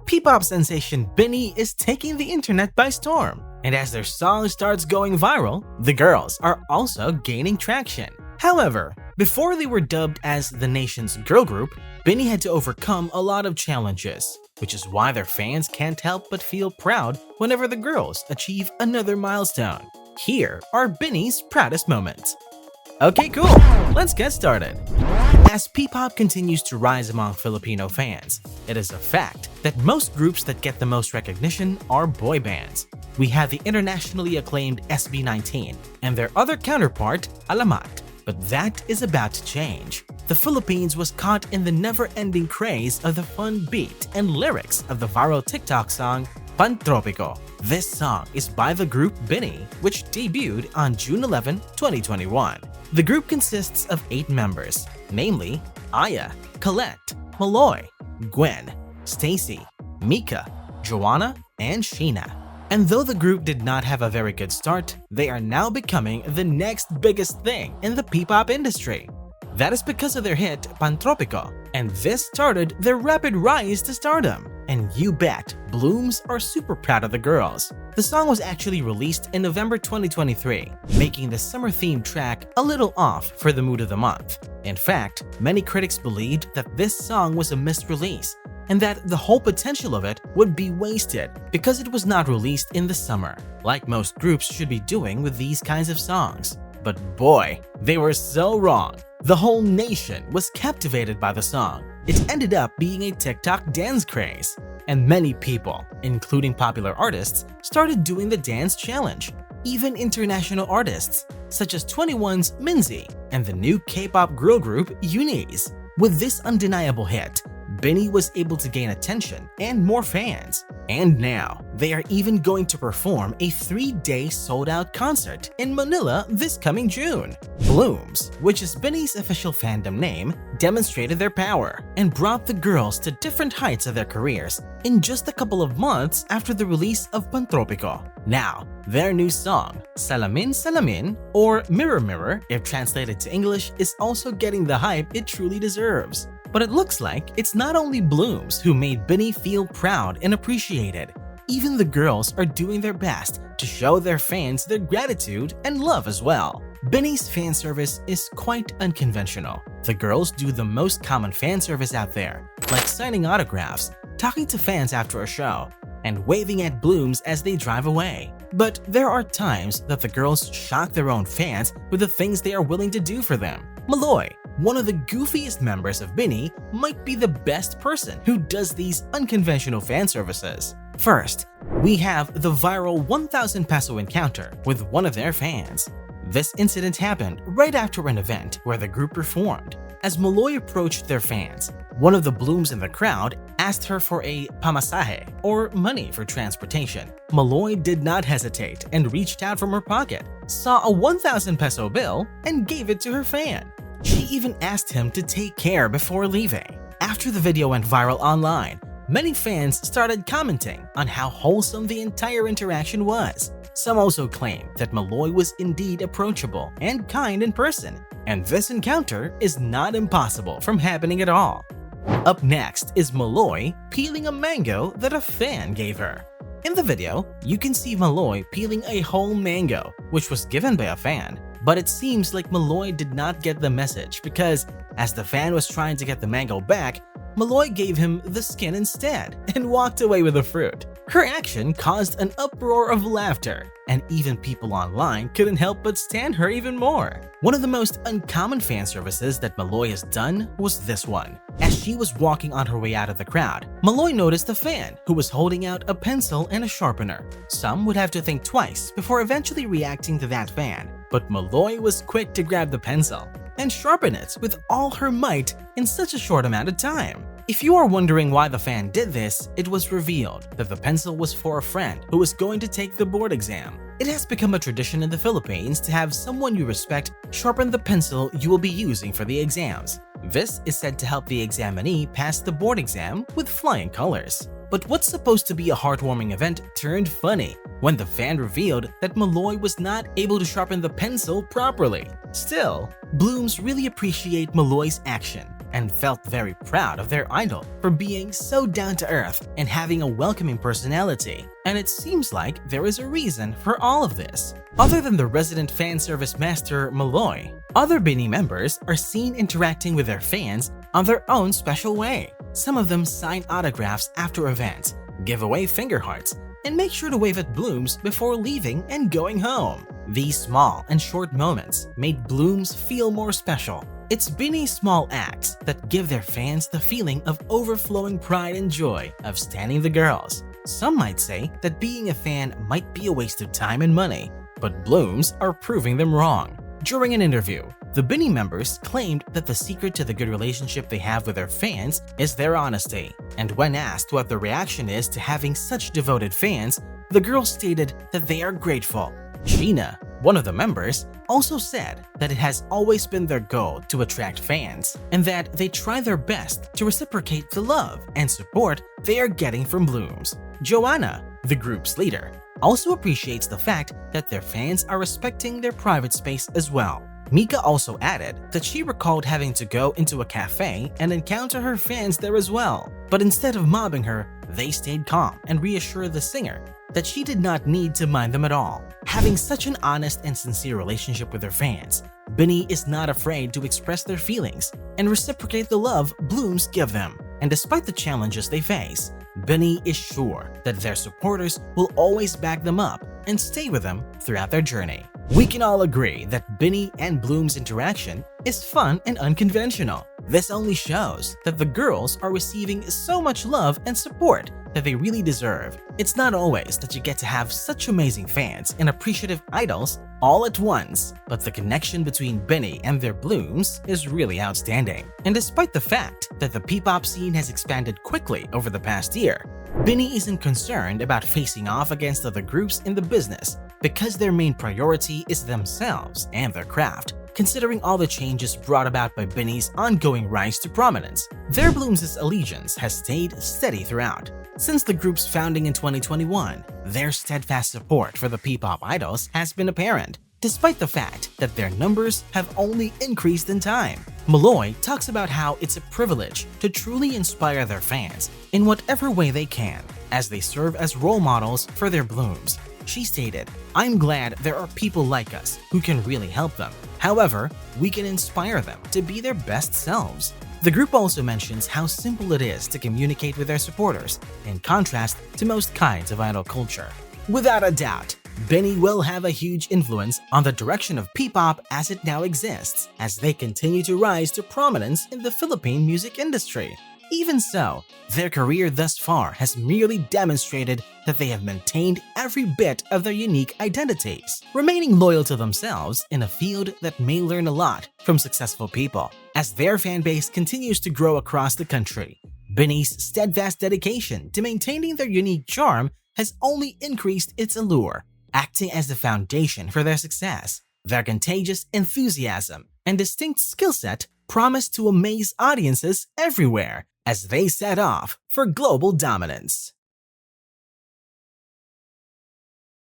Ppop sensation BINI is taking the internet by storm, and as their song starts going viral, the girls are also gaining traction. However, before they were dubbed as the nation's girl group, BINI had to overcome a lot of challenges, which is why their fans can't help but feel proud whenever the girls achieve another milestone. Here are BINI's proudest moments. Okay, cool, let's get started. As Ppop continues to rise among Filipino fans, it is a fact that most groups that get the most recognition are boy bands. We have the internationally acclaimed SB19 and their other counterpart, Alamat. But that is about to change. The Philippines was caught in the never-ending craze of the fun beat and lyrics of the viral TikTok song Pantropiko. This song is by the group BINI, which debuted on June 11, 2021. The group consists of 8 members, namely Aya, Colette, Maloi, Gwen, Stacy, Mika, Joanna, and Sheena. And though the group did not have a very good start, they are now becoming the next biggest thing in the Ppop industry. That is because of their hit Pantropiko, and this started their rapid rise to stardom. And you bet, Blooms are super proud of the girls. The song was actually released in November 2023, making the summer-themed track a little off for the mood of the month. In fact, many critics believed that this song was a missed release, and that the whole potential of it would be wasted because it was not released in the summer, like most groups should be doing with these kinds of songs. But boy, they were so wrong. The whole nation was captivated by the song. It ended up being a TikTok dance craze, and many people, including popular artists, started doing the dance challenge. Even international artists, such as 21's Minzy and the new K-pop girl group Unis. With this undeniable hit, BINI was able to gain attention and more fans. And now, they are even going to perform a 3-day sold-out concert in Manila this coming June. Blooms, which is BINI's official fandom name, demonstrated their power and brought the girls to different heights of their careers in just a couple of months after the release of Pantropiko. Now, their new song, Salamin Salamin, or Mirror Mirror if translated to English, is also getting the hype it truly deserves. But it looks like it's not only Blooms who made BINI feel proud and appreciated. Even the girls are doing their best to show their fans their gratitude and love as well. BINI's fan service is quite unconventional. The girls do the most common fan service out there, like signing autographs, talking to fans after a show, and waving at Blooms as they drive away. But there are times that the girls shock their own fans with the things they are willing to do for them. Maloi, one of the goofiest members of BINI, might be the best person who does these unconventional fan services. First, we have the viral 1,000 peso encounter with one of their fans. This incident happened right after an event where the group performed. As Maloi approached their fans, one of the Blooms in the crowd asked her for a pamasahe, or money for transportation. Maloi did not hesitate and reached out from her pocket, saw a 1,000 peso bill, and gave it to her fan. She even asked him to take care before leaving. After the video went viral online, many fans started commenting on how wholesome the entire interaction was. Some also claimed that Maloi was indeed approachable and kind in person, and this encounter is not impossible from happening at all. Up next is Maloi peeling a mango that a fan gave her. In the video, you can see Maloi peeling a whole mango, which was given by a fan. But it seems like Maloi did not get the message because, as the fan was trying to get the mango back, Maloi gave him the skin instead and walked away with the fruit. Her action caused an uproar of laughter, and even people online couldn't help but stan her even more. One of the most uncommon fan services that Maloi has done was this one. As she was walking on her way out of the crowd, Maloi noticed a fan who was holding out a pencil and a sharpener. Some would have to think twice before eventually reacting to that fan, but Maloi was quick to grab the pencil and sharpen it with all her might in such a short amount of time. If you are wondering why the fan did this, it was revealed that the pencil was for a friend who was going to take the board exam. It has become a tradition in the Philippines to have someone you respect sharpen the pencil you will be using for the exams. This is said to help the examinee pass the board exam with flying colors. But what's supposed to be a heartwarming event turned funny when the fan revealed that Maloi was not able to sharpen the pencil properly. Still, Blooms really appreciate Maloi's action and felt very proud of their idol for being so down-to-earth and having a welcoming personality. And it seems like there is a reason for all of this. Other than the resident fan service master Maloi, other BINI members are seen interacting with their fans on their own special way. Some of them sign autographs after events, give away finger hearts, and make sure to wave at Blooms before leaving and going home. These small and short moments made Blooms feel more special. It's BINI's small acts that give their fans the feeling of overflowing pride and joy of standing the girls. Some might say that being a fan might be a waste of time and money, but Blooms are proving them wrong. During an interview, the BINI members claimed that the secret to the good relationship they have with their fans is their honesty. And when asked what the reaction is to having such devoted fans, the girls stated that they are grateful. Gina, one of the members, also said that it has always been their goal to attract fans and that they try their best to reciprocate the love and support they are getting from Blooms. Joanna, the group's leader, also appreciates the fact that their fans are respecting their private space as well. Mika also added that she recalled having to go into a cafe and encounter her fans there as well, but instead of mobbing her, they stayed calm and reassured the singer that she did not need to mind them at all. Having such an honest and sincere relationship with their fans, BINI is not afraid to express their feelings and reciprocate the love Blooms give them. And despite the challenges they face, BINI is sure that their supporters will always back them up and stay with them throughout their journey. We can all agree that BINI and Bloom's interaction is fun and unconventional. This only shows that the girls are receiving so much love and support that they really deserve. It's not always that you get to have such amazing fans and appreciative idols all at once, but the connection between BINI and their Blooms is really outstanding. And despite the fact that the Ppop scene has expanded quickly over the past year, BINI isn't concerned about facing off against other groups in the business because their main priority is themselves and their craft. Considering all the changes brought about by BINI's ongoing rise to prominence, their Blooms' allegiance has stayed steady throughout. Since the group's founding in 2021, their steadfast support for the Ppop idols has been apparent, despite the fact that their numbers have only increased in time. Maloi talks about how it's a privilege to truly inspire their fans in whatever way they can, as they serve as role models for their Blooms. She stated, "I'm glad there are people like us who can really help them. However, we can inspire them to be their best selves." The group also mentions how simple it is to communicate with their supporters, in contrast to most kinds of idol culture. Without a doubt, BINI will have a huge influence on the direction of Ppop as it now exists, as they continue to rise to prominence in the Philippine music industry. Even so, their career thus far has merely demonstrated that they have maintained every bit of their unique identities, remaining loyal to themselves in a field that may learn a lot from successful people. As their fan base continues to grow across the country, BINI's steadfast dedication to maintaining their unique charm has only increased its allure, acting as the foundation for their success. Their contagious enthusiasm and distinct skill set promise to amaze audiences everywhere as they set off for global dominance.